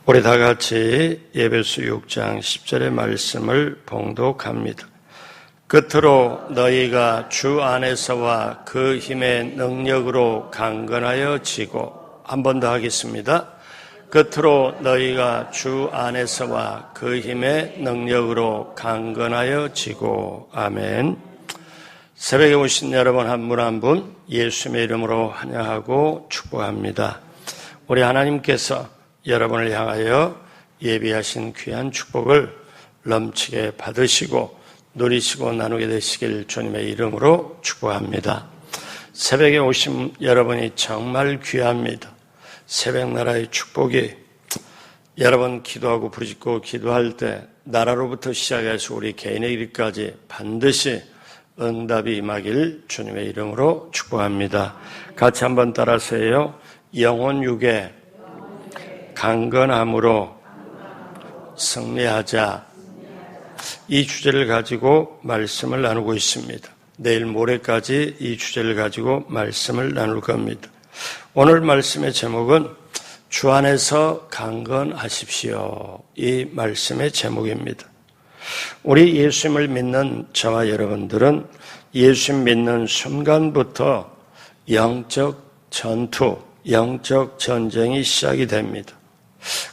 우리 다 같이 에베소 6장 10절의 말씀을 봉독합니다. 끝으로 너희가 주 안에서와 그 힘의 능력으로 강건하여 지고, 한 번 더 하겠습니다. 끝으로 너희가 주 안에서와 그 힘의 능력으로 강건하여 지고. 아멘. 새벽에 오신 여러분 한 분 한 분 예수님의 이름으로 환영하고 축복합니다. 우리 하나님께서 여러분을 향하여 예비하신 귀한 축복을 넘치게 받으시고 누리시고 나누게 되시길 주님의 이름으로 축복합니다. 새벽에 오신 여러분이 정말 귀합니다. 새벽나라의 축복이 여러분 기도하고 부르짖고 기도할 때 나라로부터 시작해서 우리 개인의 일까지 반드시 응답이 임하길 주님의 이름으로 축복합니다. 같이 한번 따라하세요. 영혼 육에 강건함으로 승리하자. 이 주제를 가지고 말씀을 나누고 있습니다. 내일 모레까지 이 주제를 가지고 말씀을 나눌 겁니다. 오늘 말씀의 제목은 주 안에서 강건하십시오. 이 말씀의 제목입니다. 우리 예수님을 믿는 저와 여러분들은 예수님 믿는 순간부터 영적 전투, 영적 전쟁이 시작이 됩니다.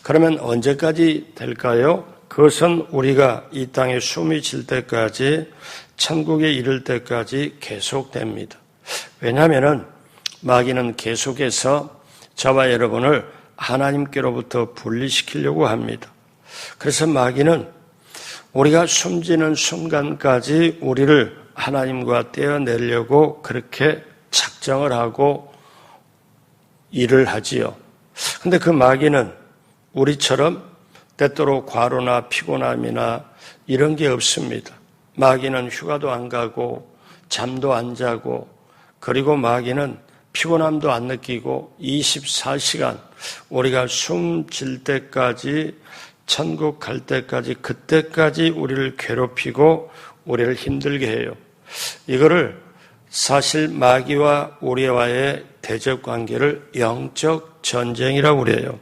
그러면 언제까지 될까요? 그것은 우리가 이 땅에 숨이 질 때까지, 천국에 이를 때까지 계속됩니다. 왜냐하면 마귀는 계속해서 저와 여러분을 하나님께로부터 분리시키려고 합니다. 그래서 마귀는 우리가 숨지는 순간까지 우리를 하나님과 떼어내려고 그렇게 작정을 하고 일을 하지요. 근데 그 마귀는 우리처럼 때때로 과로나 피곤함이나 이런 게 없습니다. 마귀는 휴가도 안 가고 잠도 안 자고, 그리고 마귀는 피곤함도 안 느끼고 24시간 우리가 숨 질 때까지, 천국 갈 때까지, 그때까지 우리를 괴롭히고 우리를 힘들게 해요. 이거를 사실 마귀와 우리와의 대적 관계를 영적 전쟁이라고 그래요.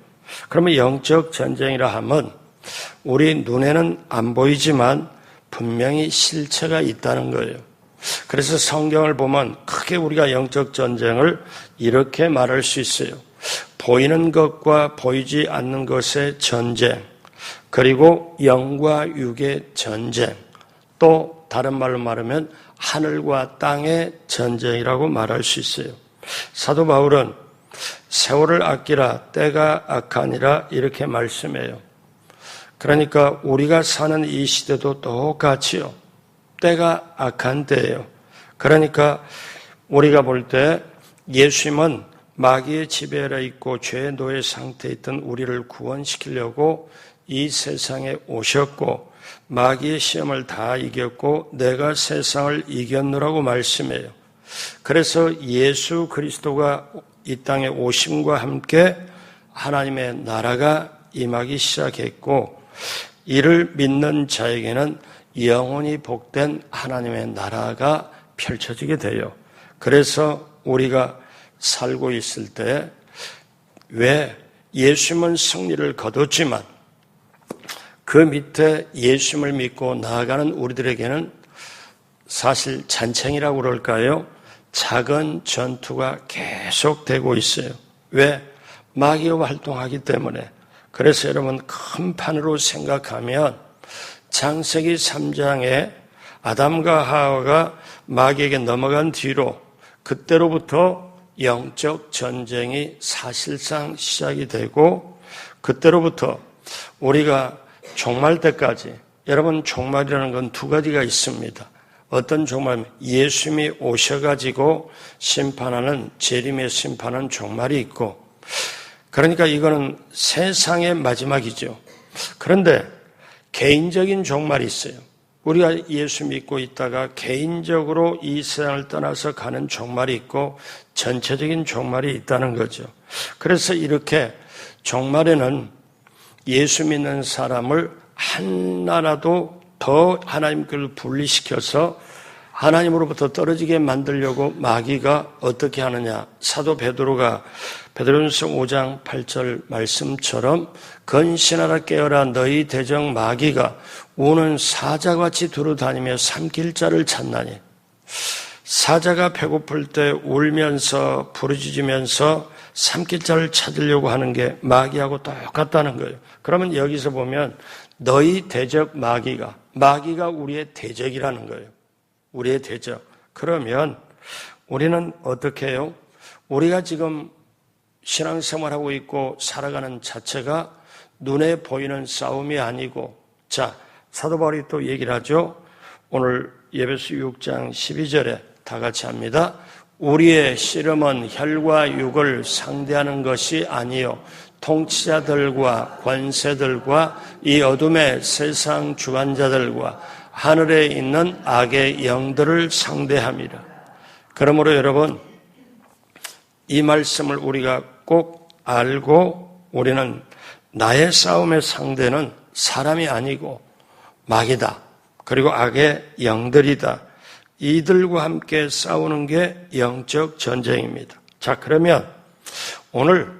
그러면 영적 전쟁이라 하면 우리 눈에는 안 보이지만 분명히 실체가 있다는 거예요. 그래서 성경을 보면 크게 우리가 영적 전쟁을 이렇게 말할 수 있어요. 보이는 것과 보이지 않는 것의 전쟁, 그리고 영과 육의 전쟁, 또 다른 말로 말하면 하늘과 땅의 전쟁이라고 말할 수 있어요. 사도 바울은 세월을 아끼라 때가 악하니라 이렇게 말씀해요. 그러니까 우리가 사는 이 시대도 똑같이요. 때가 악한 때예요. 그러니까 우리가 볼 때 예수님은 마귀의 지배 아래 있고 죄의 노예 상태에 있던 우리를 구원시키려고 이 세상에 오셨고 마귀의 시험을 다 이겼고 내가 세상을 이겼노라고 말씀해요. 그래서 예수 그리스도가 이 땅에 오심과 함께 하나님의 나라가 임하기 시작했고, 이를 믿는 자에게는 영원히 복된 하나님의 나라가 펼쳐지게 돼요. 그래서 우리가 살고 있을 때 왜 예수님은 승리를 거뒀지만 그 밑에 예수님을 믿고 나아가는 우리들에게는 사실 잔챙이라고 그럴까요? 작은 전투가 계속되고 있어요. 왜? 마귀가 활동하기 때문에. 그래서 여러분 큰 판으로 생각하면 창세기 3장에 아담과 하와가 마귀에게 넘어간 뒤로 그때로부터 영적 전쟁이 사실상 시작이 되고, 그때로부터 우리가 종말 때까지, 여러분 종말이라는 건 두 가지가 있습니다. 어떤 종말, 예수님이 오셔가지고 심판하는 재림의 심판은 종말이 있고, 그러니까 이거는 세상의 마지막이죠. 그런데 개인적인 종말이 있어요. 우리가 예수 믿고 있다가 개인적으로 이 세상을 떠나서 가는 종말이 있고 전체적인 종말이 있다는 거죠. 그래서 이렇게 종말에는 예수 믿는 사람을 하나라도 더 하나님께로 분리시켜서 하나님으로부터 떨어지게 만들려고 마귀가 어떻게 하느냐. 사도 베드로가 베드로전서 5장 8절 말씀처럼 건신하라 깨어라 너희 대적 마귀가 우는 사자같이 두루다니며 삼킬 자를 찾나니. 사자가 배고플 때 울면서 부르짖으면서 삼킬 자를 찾으려고 하는 게 마귀하고 똑같다는 거예요. 그러면 여기서 보면 너희 대적 마귀가 우리의 대적이라는 거예요. 우리의 대적. 그러면 우리는 어떻게 해요? 우리가 지금 신앙생활하고 있고 살아가는 자체가 눈에 보이는 싸움이 아니고, 자, 사도 바울이 또 얘기를 하죠. 오늘 에베소 6장 12절에 다 같이 합니다. 우리의 씨름은 혈과 육을 상대하는 것이 아니요 통치자들과 권세들과 이 어둠의 세상 주관자들과 하늘에 있는 악의 영들을 상대함이라. 그러므로 여러분, 이 말씀을 우리가 꼭 알고 우리는 나의 싸움의 상대는 사람이 아니고 마귀다. 그리고 악의 영들이다. 이들과 함께 싸우는 게 영적 전쟁입니다. 자, 그러면 오늘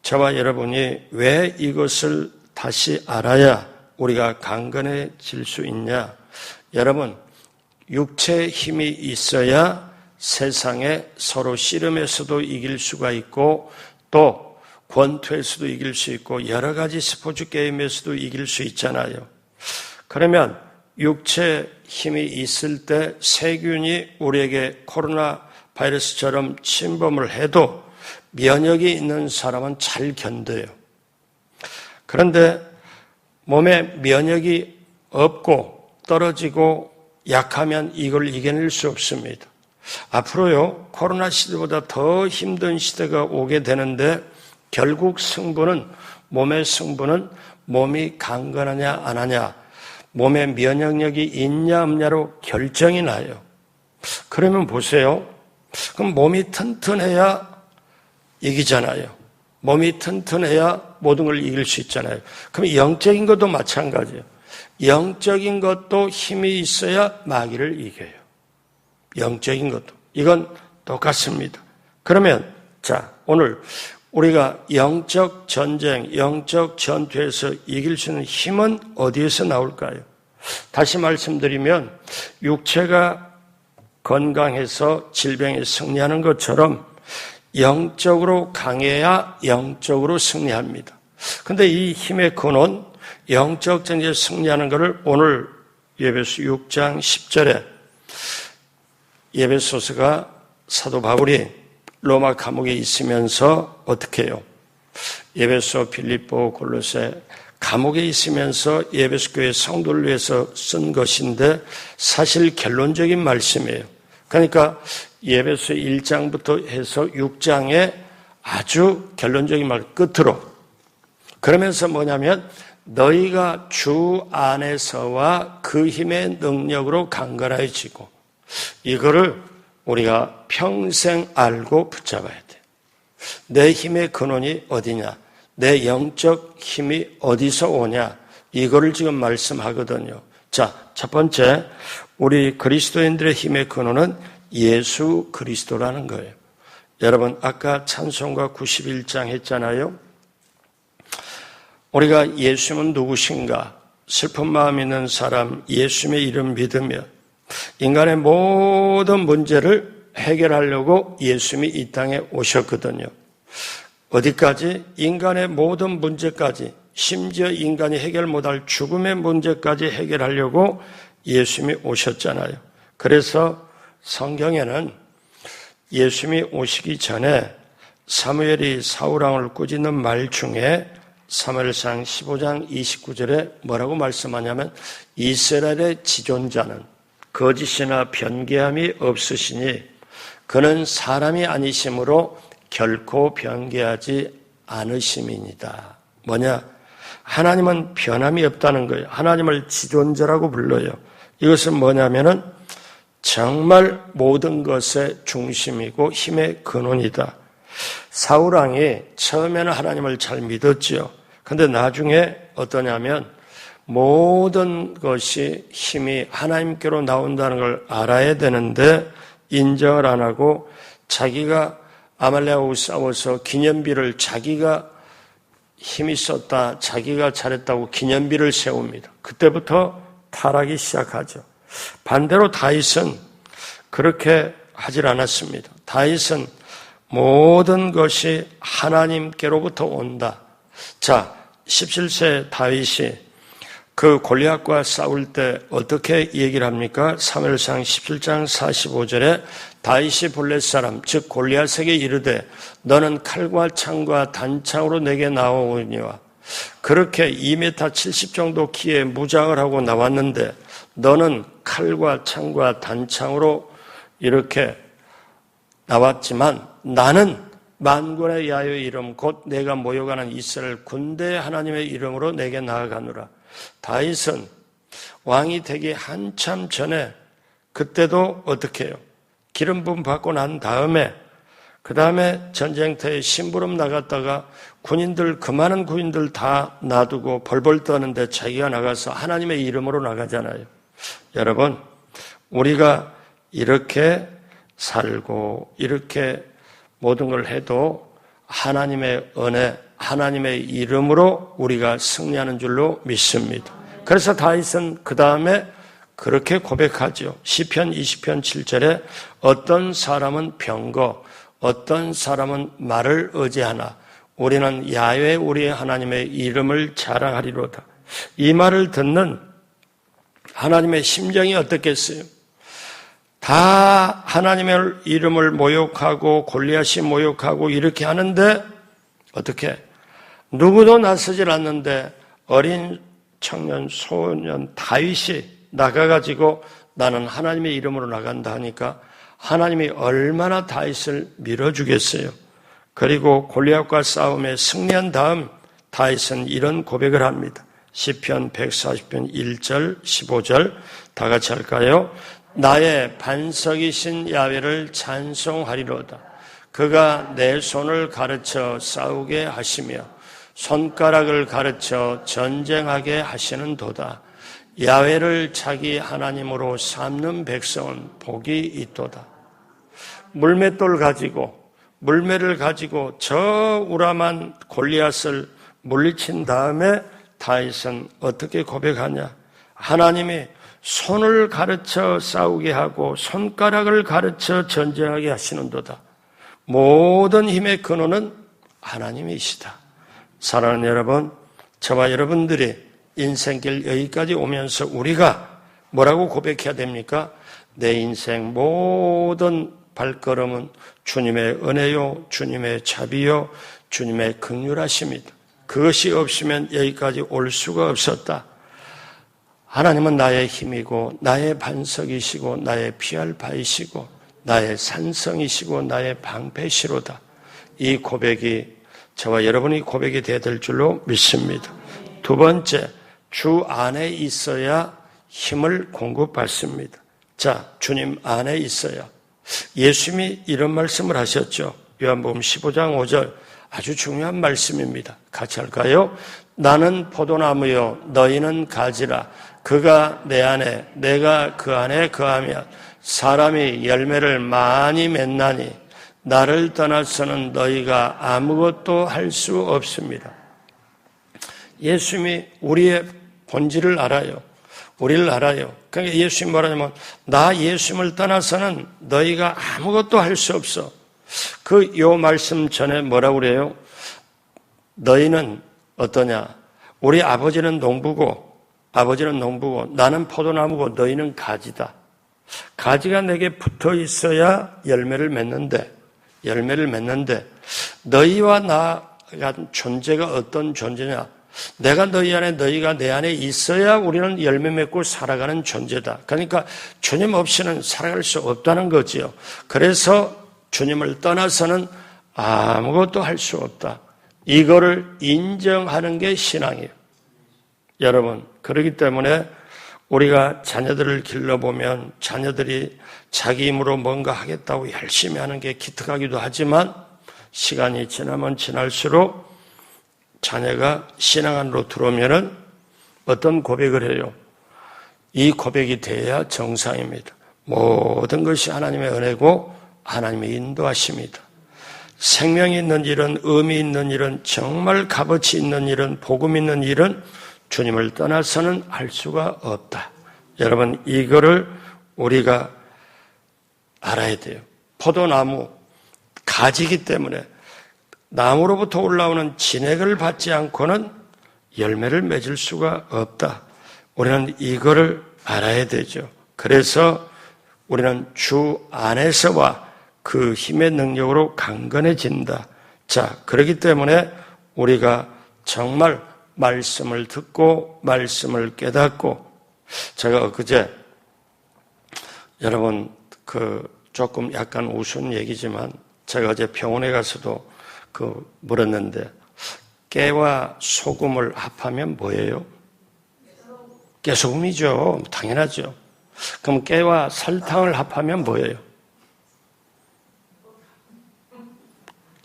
저와 여러분이 왜 이것을 다시 알아야 우리가 강건해질 수 있냐? 여러분, 육체의 힘이 있어야 세상에 서로 씨름에서도 이길 수가 있고 또 권투에서도 이길 수 있고 여러 가지 스포츠 게임에서도 이길 수 있잖아요. 그러면 육체 힘이 있을 때 세균이 우리에게 코로나 바이러스처럼 침범을 해도 면역이 있는 사람은 잘 견뎌요. 그런데 몸에 면역이 없고 떨어지고 약하면 이걸 이겨낼 수 없습니다. 앞으로요, 코로나 시대보다 더 힘든 시대가 오게 되는데 결국 승부는, 몸의 승부는 몸이 강건하냐 안 하냐, 몸에 면역력이 있냐 없냐로 결정이 나요. 그러면 보세요. 그럼 몸이 튼튼해야 이기잖아요. 몸이 튼튼해야 모든 걸 이길 수 있잖아요. 그럼 영적인 것도 마찬가지예요. 영적인 것도 힘이 있어야 마귀를 이겨요. 영적인 것도. 이건 똑같습니다. 그러면 자, 오늘 우리가 영적 전쟁, 영적 전투에서 이길 수 있는 힘은 어디에서 나올까요? 다시 말씀드리면 육체가 건강해서 질병에 승리하는 것처럼 영적으로 강해야 영적으로 승리합니다. 그런데 이 힘의 근원, 영적 전쟁에 승리하는 것을 오늘 에베소 6장 10절에 에베소서가 사도 바울이 로마 감옥에 있으면서 어떻게 해요? 에베소, 빌립보, 골로새 감옥에 있으면서 에베소 교회 성도를 위해서 쓴 것인데 사실 결론적인 말씀이에요. 그러니까 에베소 1장부터 해서 6장에 아주 결론적인 말 끝으로 그러면서 뭐냐면 너희가 주 안에서와 그 힘의 능력으로 강건해지고 이거를 우리가 평생 알고 붙잡아야 돼. 내 힘의 근원이 어디냐? 내 영적 힘이 어디서 오냐? 이거를 지금 말씀하거든요. 자, 첫 번째, 우리 그리스도인들의 힘의 근원은 예수 그리스도라는 거예요. 여러분, 아까 찬송가 91장 했잖아요. 우리가 예수님은 누구신가? 슬픈 마음 있는 사람, 예수님의 이름 믿으며 인간의 모든 문제를 해결하려고 예수님이 이 땅에 오셨거든요. 어디까지? 인간의 모든 문제까지, 심지어 인간이 해결 못할 죽음의 문제까지 해결하려고 예수님이 오셨잖아요. 그래서 성경에는 예수님이 오시기 전에 사무엘이 사울왕을 꾸짖는 말 중에 사무엘상 15장 29절에 뭐라고 말씀하냐면 이스라엘의 지존자는 거짓이나 변개함이 없으시니 그는 사람이 아니심으로 결코 변개하지 않으심이니이다. 뭐냐? 하나님은 변함이 없다는 거예요. 하나님을 지존자라고 불러요. 이것은 뭐냐면은 정말 모든 것의 중심이고 힘의 근원이다. 사울왕이 처음에는 하나님을 잘 믿었지요. 근데 나중에 어떠냐면 모든 것이 힘이 하나님께로 나온다는 걸 알아야 되는데 인정을 안 하고 자기가 아말렉하고 싸워서 기념비를 자기가 힘이 썼다, 자기가 잘했다고 기념비를 세웁니다. 그때부터 타락이 시작하죠. 반대로 다윗은 그렇게 하질 않았습니다. 다윗은 모든 것이 하나님께로부터 온다. 자, 17세 다윗이 그 골리앗과 싸울 때 어떻게 얘기를 합니까? 사무엘상 17장 45절에 다윗이 블레셋 사람 즉 골리앗에게 이르되 너는 칼과 창과 단창으로 내게 나오니와 그렇게 2m 70 정도 키에 무장을 하고 나왔는데 너는 칼과 창과 단창으로 이렇게 나왔지만 나는 만군의 야훼의 이름 곧 내가 모여가는 이스라엘 군대 하나님의 이름으로 내게 나아가노라. 다윗은 왕이 되기 한참 전에 그때도 어떻게 해요? 기름 부음 받고 난 다음에 그 다음에 전쟁터에 심부름 나갔다가 군인들 그 많은 군인들 다 놔두고 벌벌 떠는데 자기가 나가서 하나님의 이름으로 나가잖아요. 여러분 우리가 이렇게 살고 이렇게 모든 걸 해도 하나님의 은혜, 하나님의 이름으로 우리가 승리하는 줄로 믿습니다. 그래서 다윗은 그 다음에 그렇게 고백하죠. 시편 20편 7절에 어떤 사람은 병거, 어떤 사람은 말을 의지하나 우리는 야훼 우리의 하나님의 이름을 자랑하리로다. 이 말을 듣는 하나님의 심정이 어떻겠어요? 다 하나님의 이름을 모욕하고 골리앗이 모욕하고 이렇게 하는데 어떻게? 누구도 나서질 않는데 어린 청년, 소년 다윗이 나가가지고 나는 하나님의 이름으로 나간다 하니까 하나님이 얼마나 다윗을 밀어주겠어요. 그리고 골리앗과 싸움에 승리한 다음 다윗은 이런 고백을 합니다. 시편 140편 1절 15절 다 같이 할까요? 나의 반석이신 야훼를 찬송하리로다. 그가 내 손을 가르쳐 싸우게 하시며 손가락을 가르쳐 전쟁하게 하시는 도다. 야훼를 자기 하나님으로 삼는 백성은 복이 있도다. 물맷돌 가지고 물매를 가지고 저 우람한 골리앗을 물리친 다음에 다윗은 어떻게 고백하냐? 하나님이 손을 가르쳐 싸우게 하고 손가락을 가르쳐 전쟁하게 하시는도다. 모든 힘의 근원은 하나님이시다. 사랑하는 여러분, 저와 여러분들이 인생길 여기까지 오면서 우리가 뭐라고 고백해야 됩니까? 내 인생 모든 발걸음은 주님의 은혜요, 주님의 자비요, 주님의 긍휼하심이다. 그것이 없으면 여기까지 올 수가 없었다. 하나님은 나의 힘이고 나의 반석이시고 나의 피할 바이시고 나의 산성이시고 나의 방패시로다. 이 고백이 저와 여러분이 고백이 되어야 될 줄로 믿습니다. 두 번째, 주 안에 있어야 힘을 공급받습니다. 자, 주님 안에 있어야. 예수님이 이런 말씀을 하셨죠. 요한복음 15장 5절 아주 중요한 말씀입니다. 같이 할까요? 나는 포도나무요 너희는 가지라. 그가 내 안에 내가 그 안에 거하면 사람이 열매를 많이 맺나니 나를 떠나서는 너희가 아무것도 할 수 없습니다. 예수님이 우리의 본질을 알아요. 우리를 알아요. 그러니까 예수님이 뭐라냐면 나 예수님을 떠나서는 너희가 아무것도 할 수 없어. 요 말씀 전에 뭐라고 그래요? 너희는 어떠냐? 우리 아버지는 농부고 나는 포도나무고 너희는 가지다. 가지가 내게 붙어 있어야 열매를 맺는데 너희와 나가 존재가 어떤 존재냐? 내가 너희 안에 너희가 내 안에 있어야 우리는 열매 맺고 살아가는 존재다. 그러니까 주님 없이는 살아갈 수 없다는 거지요. 그래서 주님을 떠나서는 아무것도 할 수 없다. 이거를 인정하는 게 신앙이에요. 여러분, 그렇기 때문에 우리가 자녀들을 길러보면 자녀들이 자기 힘으로 뭔가 하겠다고 열심히 하는 게 기특하기도 하지만 시간이 지나면 지날수록 자녀가 신앙 안으로 들어오면은 어떤 고백을 해요? 이 고백이 돼야 정상입니다. 모든 것이 하나님의 은혜고 하나님의 인도하심이다. 생명이 있는 일은, 의미 있는 일은, 정말 값어치 있는 일은, 복음 있는 일은 주님을 떠나서는 할 수가 없다. 여러분, 이거를 우리가 알아야 돼요. 포도나무, 가지기 때문에 나무로부터 올라오는 진액을 받지 않고는 열매를 맺을 수가 없다. 우리는 이거를 알아야 되죠. 그래서 우리는 주 안에서와 그 힘의 능력으로 강건해진다. 자, 그렇기 때문에 우리가 정말 말씀을 듣고 말씀을 깨닫고, 제가 엊그제 여러분 조금 약간 우스운 얘기지만 제가 어제 병원에 가서도 물었는데, 깨와 소금을 합하면 뭐예요? 깨소금이죠. 당연하죠. 그럼 깨와 설탕을 합하면 뭐예요?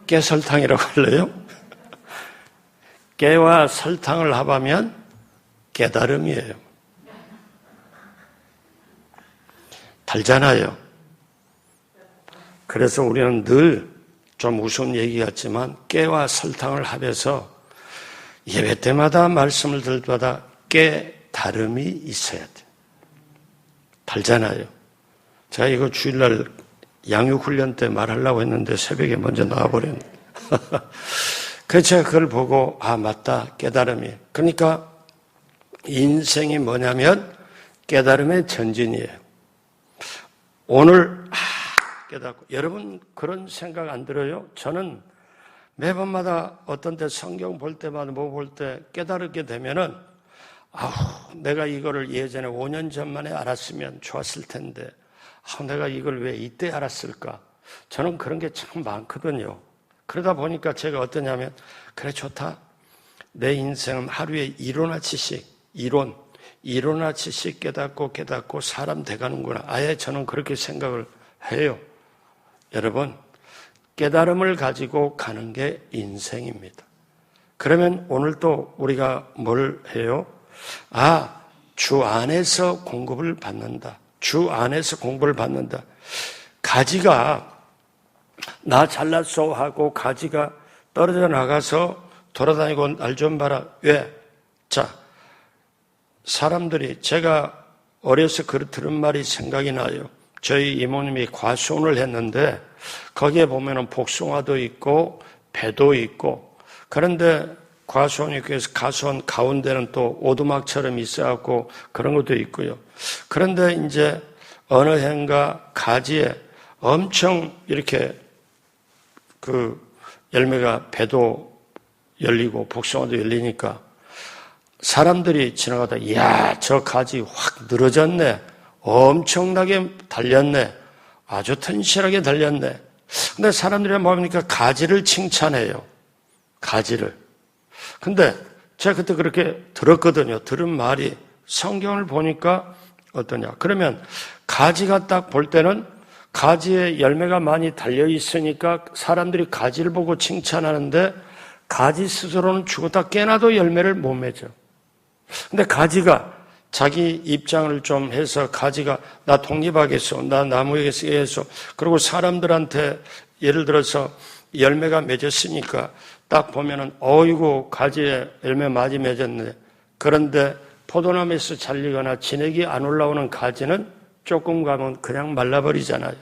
깨설탕이라고 할래요? 깨와 설탕을 합하면 깨달음이에요. 달잖아요. 그래서 우리는 늘 좀 우스운 얘기 같지만 깨와 설탕을 합해서 예배 때마다 말씀을 들을 때마다 깨달음이 있어야 돼요. 달잖아요. 제가 이거 주일날 양육훈련 때 말하려고 했는데 새벽에 먼저 나와버렸네. 그래서 제가 그걸 보고 맞다, 깨달음이. 그러니까 인생이 뭐냐면 깨달음의 전진이에요. 오늘 깨닫고, 여러분 그런 생각 안 들어요? 저는 매번마다 어떤 때 성경 볼 때마다 뭐 볼 때 깨달게 되면은 내가 이거를 예전에 5년 전만에 알았으면 좋았을 텐데 내가 이걸 왜 이때 알았을까? 저는 그런 게 참 많거든요. 그러다 보니까 제가 어떠냐면, 그래 좋다. 내 인생은 하루에 이론아치씩 이론아치씩 깨닫고 사람 돼가는구나. 아예 저는 그렇게 생각을 해요. 여러분, 깨달음을 가지고 가는 게 인생입니다. 그러면 오늘 또 우리가 뭘 해요? 주 안에서 공급을 받는다. 주 안에서 공부를 받는다. 가지가 나 잘났어 하고 가지가 떨어져 나가서 돌아다니고 날 좀 봐라. 왜? 자, 사람들이, 제가 어려서 들은 말이 생각이 나요. 저희 이모님이 과수원을 했는데 거기에 보면은 복숭아도 있고 배도 있고, 그런데 과수원이 있고 해서 가수원 가운데는 또 오두막처럼 있어갖고 그런 것도 있고요. 그런데 이제 어느 해인가 가지에 엄청 이렇게 열매가 배도 열리고 복숭아도 열리니까 사람들이 지나가다, 이야, 저 가지 확 늘어졌네. 엄청나게 달렸네. 아주 튼실하게 달렸네. 근데 사람들이 보니까 가지를 칭찬해요. 가지를. 근데 제가 그때 그렇게 들었거든요. 들은 말이, 성경을 보니까 어떠냐. 그러면 가지가 딱 볼 때는 가지에 열매가 많이 달려 있으니까 사람들이 가지를 보고 칭찬하는데, 가지 스스로는 죽었다 깨나도 열매를 못 맺어. 근데 가지가 자기 입장을 좀 해서, 가지가 나 독립하겠어, 나 나무에게서 해서, 그리고 사람들한테 예를 들어서 열매가 맺었으니까 딱 보면은 어이구 가지에 열매 많이 맺었네. 그런데 포도나무에서 잘리거나 진액이 안 올라오는 가지는 조금 가면 그냥 말라버리잖아요.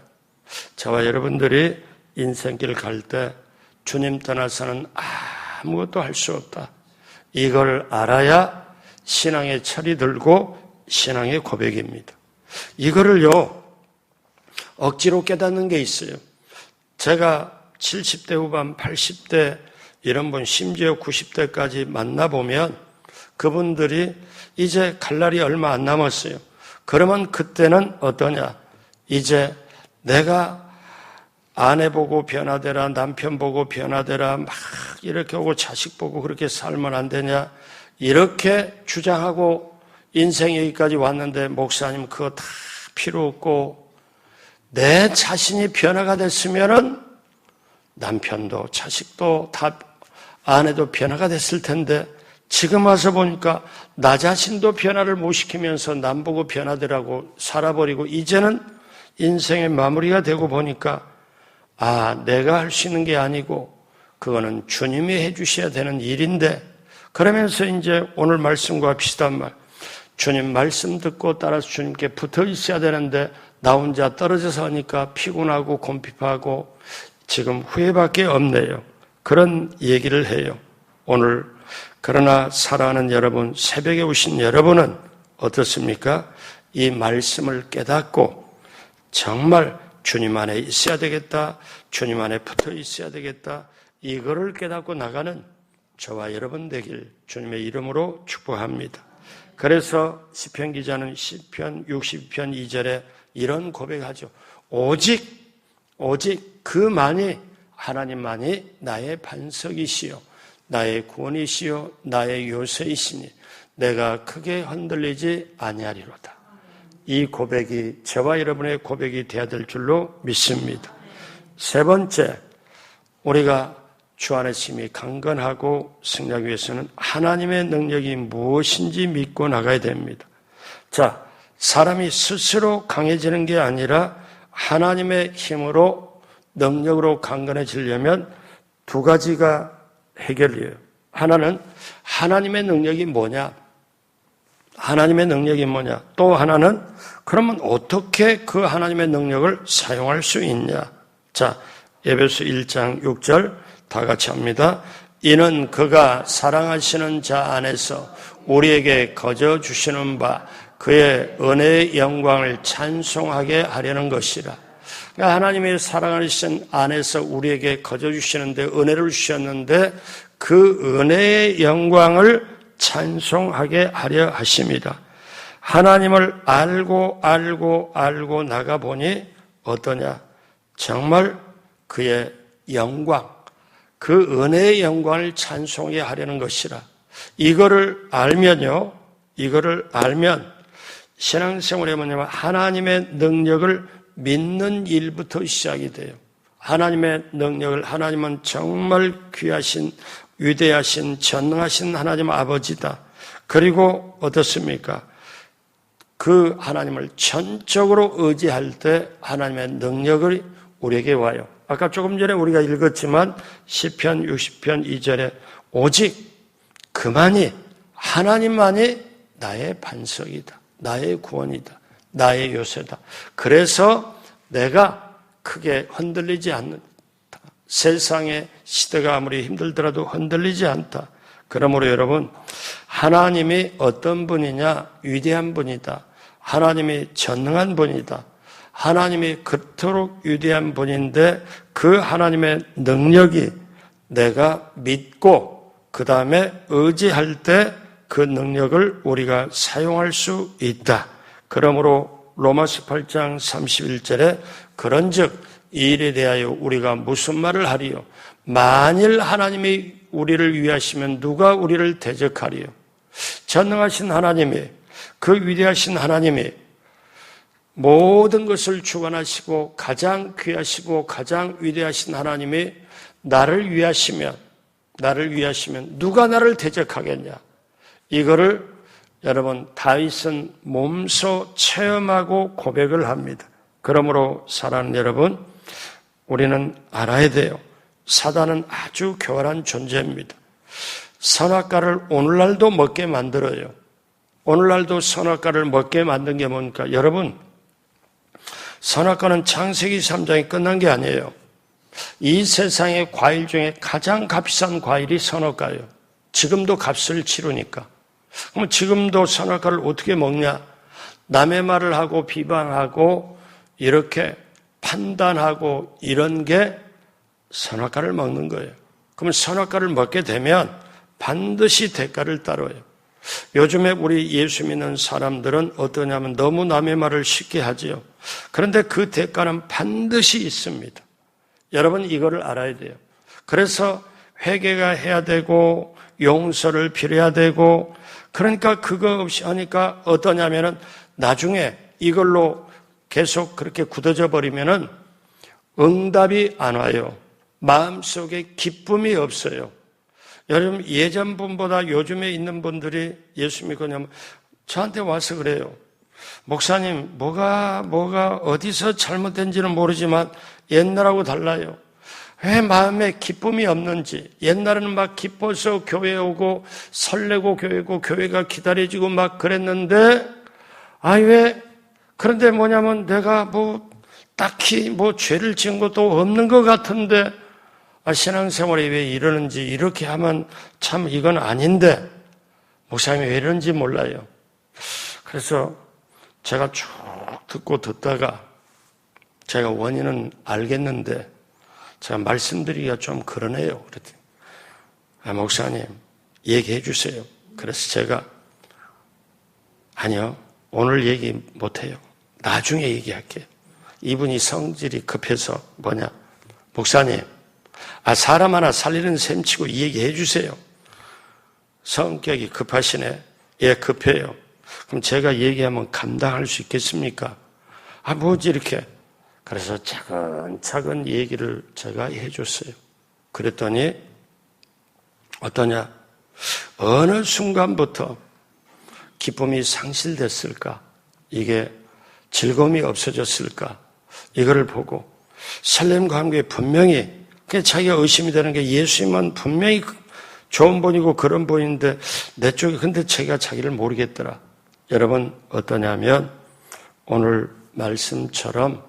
저와 여러분들이 인생길 갈 때 주님 떠나서는 아무것도 할 수 없다. 이걸 알아야 신앙의 철이 들고 신앙의 고백입니다. 이거를요, 억지로 깨닫는 게 있어요. 제가 70대 후반, 80대 이런 분, 심지어 90대까지 만나보면 그분들이 이제 갈 날이 얼마 안 남았어요. 그러면 그때는 어떠냐? 이제 내가 아내 보고 변화되라, 남편 보고 변화되라, 막 이렇게 오고 자식 보고 그렇게 살면 안 되냐? 이렇게 주장하고 인생 여기까지 왔는데, 목사님 그거 다 필요 없고, 내 자신이 변화가 됐으면은 남편도 자식도 다, 아내도 변화가 됐을 텐데 지금 와서 보니까 나 자신도 변화를 못 시키면서 남 보고 변화되라고 살아버리고 이제는 인생의 마무리가 되고 보니까 내가 할 수 있는 게 아니고 그거는 주님이 해주셔야 되는 일인데 그러면서 이제 오늘 말씀과 비슷한 말 주님 말씀 듣고 따라서 주님께 붙어 있어야 되는데 나 혼자 떨어져서 하니까 피곤하고 곰핍하고 지금 후회밖에 없네요. 그런 얘기를 해요. 오늘 그러나 사랑하는 여러분, 새벽에 오신 여러분은 어떻습니까? 이 말씀을 깨닫고 정말 주님 안에 있어야 되겠다. 주님 안에 붙어 있어야 되겠다. 이거를 깨닫고 나가는 저와 여러분 되길 주님의 이름으로 축복합니다. 그래서 시편 기자는 시편 60편 2절에 이런 고백하죠. 오직 그만이 하나님만이 나의 반석이시요 나의 구원이시요 나의 요새이시니 내가 크게 흔들리지 아니하리로다. 이 고백이 저와 여러분의 고백이 되어야 될 줄로 믿습니다. 세 번째, 우리가 주 안에 힘이 강건하고 승리하기 위해서는 하나님의 능력이 무엇인지 믿고 나가야 됩니다. 자, 사람이 스스로 강해지는 게 아니라 하나님의 힘으로 능력으로 강건해지려면 두 가지가 해결이에요. 하나는 하나님의 능력이 뭐냐? 하나님의 능력이 뭐냐? 또 하나는 그러면 어떻게 그 하나님의 능력을 사용할 수 있냐? 자, 에베소 1장 6절 다 같이 합니다. 이는 그가 사랑하시는 자 안에서 우리에게 거저 주시는 바 그의 은혜의 영광을 찬송하게 하려는 것이라. 그러니까 하나님의 사랑하신 안에서 우리에게 거저 주시는데 은혜를 주셨는데 그 은혜의 영광을 찬송하게 하려 하십니다. 하나님을 알고 나가보니 어떠냐? 정말 그의 영광, 그 은혜의 영광을 찬송하게 하려는 것이라. 이거를 알면 신앙생활에 뭐냐면 하나님의 능력을 믿는 일부터 시작이 돼요. 하나님의 능력을, 하나님은 정말 귀하신, 위대하신, 전능하신 하나님 아버지다. 그리고 어떻습니까? 그 하나님을 전적으로 의지할 때 하나님의 능력이 우리에게 와요. 아까 조금 전에 우리가 읽었지만 시편 60편 2절에 오직 그만이 하나님만이 나의 반석이다. 나의 구원이다. 나의 요새다. 그래서 내가 크게 흔들리지 않는다. 세상의 시대가 아무리 힘들더라도 흔들리지 않다. 그러므로 여러분, 하나님이 어떤 분이냐? 위대한 분이다. 하나님이 전능한 분이다. 하나님이 그토록 위대한 분인데 그 하나님의 능력이 내가 믿고 그 다음에 의지할 때 그 능력을 우리가 사용할 수 있다. 그러므로 로마서 8장 31절에 그런즉 이 일에 대하여 우리가 무슨 말을 하리요? 만일 하나님이 우리를 위하시면 누가 우리를 대적하리요? 전능하신 하나님이, 그 위대하신 하나님이 모든 것을 주관하시고 가장 귀하시고 가장 위대하신 하나님이 나를 위하시면 누가 나를 대적하겠냐? 이거를 여러분 다윗은 몸소 체험하고 고백을 합니다. 그러므로 사랑하는 여러분, 우리는 알아야 돼요. 사단은 아주 교활한 존재입니다. 선악과를 오늘날도 먹게 만들어요. 오늘날도 선악과를 먹게 만든 게 뭡니까? 여러분, 선악과는 창세기 3장이 끝난 게 아니에요. 이 세상의 과일 중에 가장 값비싼 과일이 선악과예요. 지금도 값을 치르니까. 그럼 지금도 선악과를 어떻게 먹냐? 남의 말을 하고 비방하고 이렇게 판단하고 이런 게 선악과를 먹는 거예요. 그러면 선악과를 먹게 되면 반드시 대가를 따라요. 요즘에 우리 예수 믿는 사람들은 어떠냐면 너무 남의 말을 쉽게 하지요. 그런데 그 대가는 반드시 있습니다. 여러분 이거를 알아야 돼요. 그래서 회개가 해야 되고 용서를 빌어야 되고 그러니까 그거 없이 하니까 어떠냐면은 나중에 이걸로 계속 그렇게 굳어져 버리면은 응답이 안 와요. 마음속에 기쁨이 없어요. 여러분, 예전 분보다 요즘에 있는 분들이 예수 믿고 나면 저한테 와서 그래요. 목사님, 뭐가 어디서 잘못된지는 모르지만 옛날하고 달라요. 왜 마음에 기쁨이 없는지. 옛날에는 막 기뻐서 교회 오고 설레고 교회 오고 교회가 기다려지고 막 그랬는데, 그런데 뭐냐면 내가 딱히 죄를 지은 것도 없는 것 같은데, 신앙생활이 왜 이러는지, 이렇게 하면 참 이건 아닌데, 목사님이 왜 이러는지 몰라요. 그래서 제가 쭉 듣다가 제가 원인은 알겠는데, 제가 말씀드리기가 좀 그러네요. 그랬더니, 목사님, 얘기해 주세요. 그래서 제가, 아니요, 오늘 얘기 못해요. 나중에 얘기할게요. 이분이 성질이 급해서 목사님, 사람 하나 살리는 셈치고 얘기해 주세요. 성격이 급하시네. 예, 급해요. 그럼 제가 얘기하면 감당할 수 있겠습니까? 뭐지 이렇게. 그래서 차근차근 얘기를 제가 해줬어요. 그랬더니 어떠냐? 어느 순간부터 기쁨이 상실됐을까? 이게 즐거움이 없어졌을까? 이거를 보고 설렘과 함께 분명히 자기가 의심이 되는 게 예수님은 분명히 좋은 분이고 그런 분인데 내 쪽에 근데 제가 자기를 모르겠더라. 여러분 어떠냐면 오늘 말씀처럼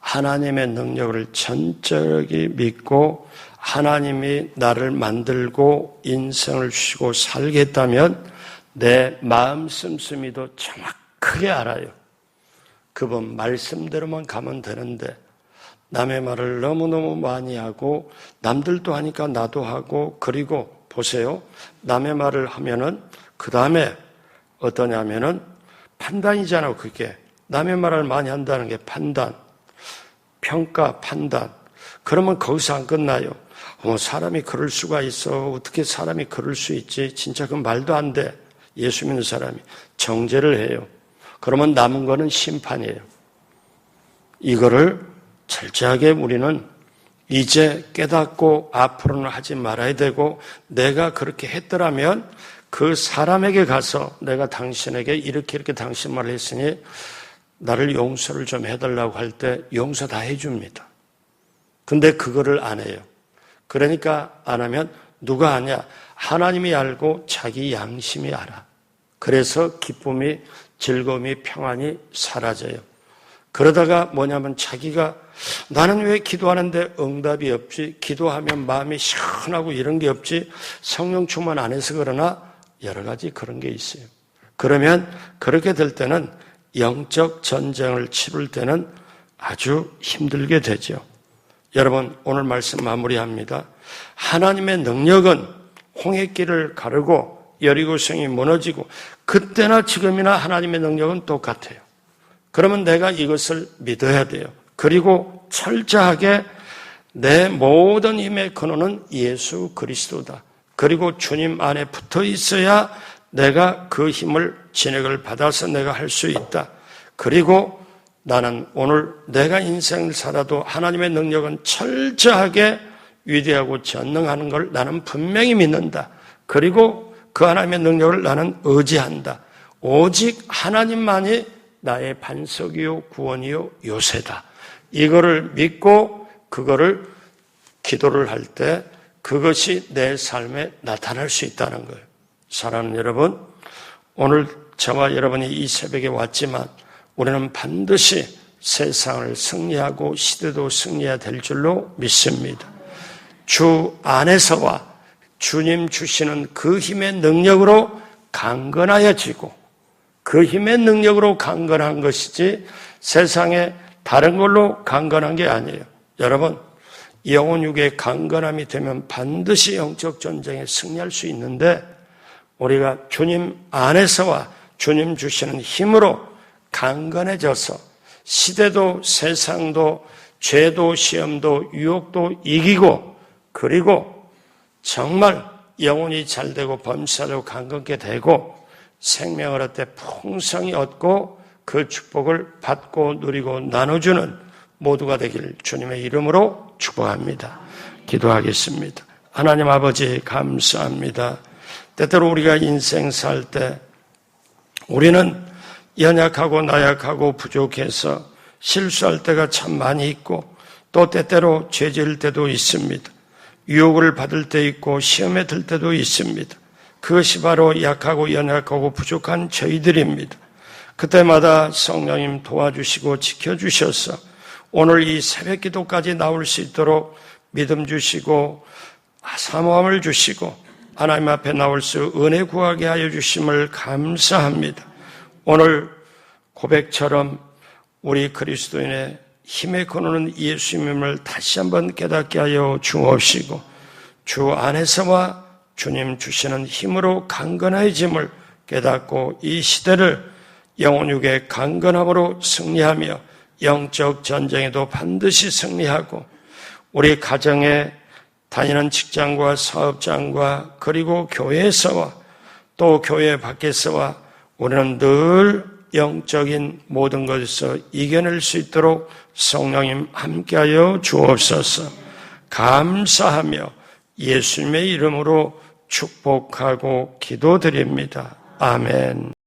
하나님의 능력을 전적이 믿고 하나님이 나를 만들고 인생을 주시고 살겠다면 내 마음 씀씀이도 정확하게 알아요. 그분 말씀대로만 가면 되는데 남의 말을 너무너무 많이 하고 남들도 하니까 나도 하고 그리고 보세요. 남의 말을 하면은 그 다음에 어떠냐면은 판단이잖아요. 그게 남의 말을 많이 한다는 게 판단, 평가, 판단. 그러면 거기서 안 끝나요. 사람이 그럴 수가 있어. 어떻게 사람이 그럴 수 있지? 진짜 그 말도 안 돼. 예수 믿는 사람이 정죄를 해요. 그러면 남은 거는 심판이에요. 이거를 철저하게 우리는 이제 깨닫고 앞으로는 하지 말아야 되고 내가 그렇게 했더라면 그 사람에게 가서 내가 당신에게 이렇게 당신 말을 했으니 나를 용서를 좀 해달라고 할 때 용서 다 해줍니다. 근데 그거를 안 해요. 그러니까 안 하면 누가 아냐? 하나님이 알고 자기 양심이 알아. 그래서 기쁨이, 즐거움이, 평안이 사라져요. 그러다가 뭐냐면 자기가 나는 왜 기도하는데 응답이 없지? 기도하면 마음이 시원하고 이런 게 없지? 성령 충만 안 해서 그러나 여러 가지 그런 게 있어요. 그러면 그렇게 될 때는 영적 전쟁을 치를 때는 아주 힘들게 되죠. 여러분 오늘 말씀 마무리합니다. 하나님의 능력은 홍해길을 가르고 여리고성이 무너지고 그때나 지금이나 하나님의 능력은 똑같아요. 그러면 내가 이것을 믿어야 돼요. 그리고 철저하게 내 모든 힘의 근원은 예수 그리스도다. 그리고 주님 안에 붙어 있어야 내가 그 힘을 진액을 받아서 내가 할 수 있다. 그리고 나는 오늘 내가 인생을 살아도 하나님의 능력은 철저하게 위대하고 전능하는 걸 나는 분명히 믿는다. 그리고 그 하나님의 능력을 나는 의지한다. 오직 하나님만이 나의 반석이요 구원이요 요새다. 이거를 믿고 그거를 기도를 할 때 그것이 내 삶에 나타날 수 있다는 거예요. 사랑하는 여러분, 오늘 저와 여러분이 이 새벽에 왔지만 우리는 반드시 세상을 승리하고 시대도 승리해야 될 줄로 믿습니다. 주 안에서와 주님 주시는 그 힘의 능력으로 강건하여지고 그 힘의 능력으로 강건한 것이지 세상에 다른 걸로 강건한 게 아니에요. 여러분, 영혼 육의 강건함이 되면 반드시 영적 전쟁에 승리할 수 있는데 우리가 주님 안에서와 주님 주시는 힘으로 강건해져서 시대도 세상도 죄도 시험도 유혹도 이기고 그리고 정말 영혼이 잘되고 범사되고 강건케 되고 생명을 얻되 풍성히 얻고 그 축복을 받고 누리고 나눠주는 모두가 되길 주님의 이름으로 축복합니다. 기도하겠습니다. 하나님 아버지 감사합니다. 때때로 우리가 인생 살 때 우리는 연약하고 나약하고 부족해서 실수할 때가 참 많이 있고 또 때때로 죄 지을 때도 있습니다. 유혹을 받을 때 있고 시험에 들 때도 있습니다. 그것이 바로 약하고 연약하고 부족한 저희들입니다. 그때마다 성령님 도와주시고 지켜주셔서 오늘 이 새벽 기도까지 나올 수 있도록 믿음 주시고 사모함을 주시고 하나님 앞에 나올 수 은혜 구하게 하여 주심을 감사합니다. 오늘 고백처럼 우리 그리스도인의 힘의 근원은 예수님을 다시 한번 깨닫게 하여 주옵시고 주 안에서와 주님 주시는 힘으로 강건해짐을 깨닫고 이 시대를 영혼육의 강건함으로 승리하며 영적 전쟁에도 반드시 승리하고 우리 가정에 다니는 직장과 사업장과 그리고 교회에서와 또 교회 밖에서와 우리는 늘 영적인 모든 것에서 이겨낼 수 있도록 성령님 함께하여 주옵소서. 감사하며 예수님의 이름으로 축복하고 기도드립니다. 아멘.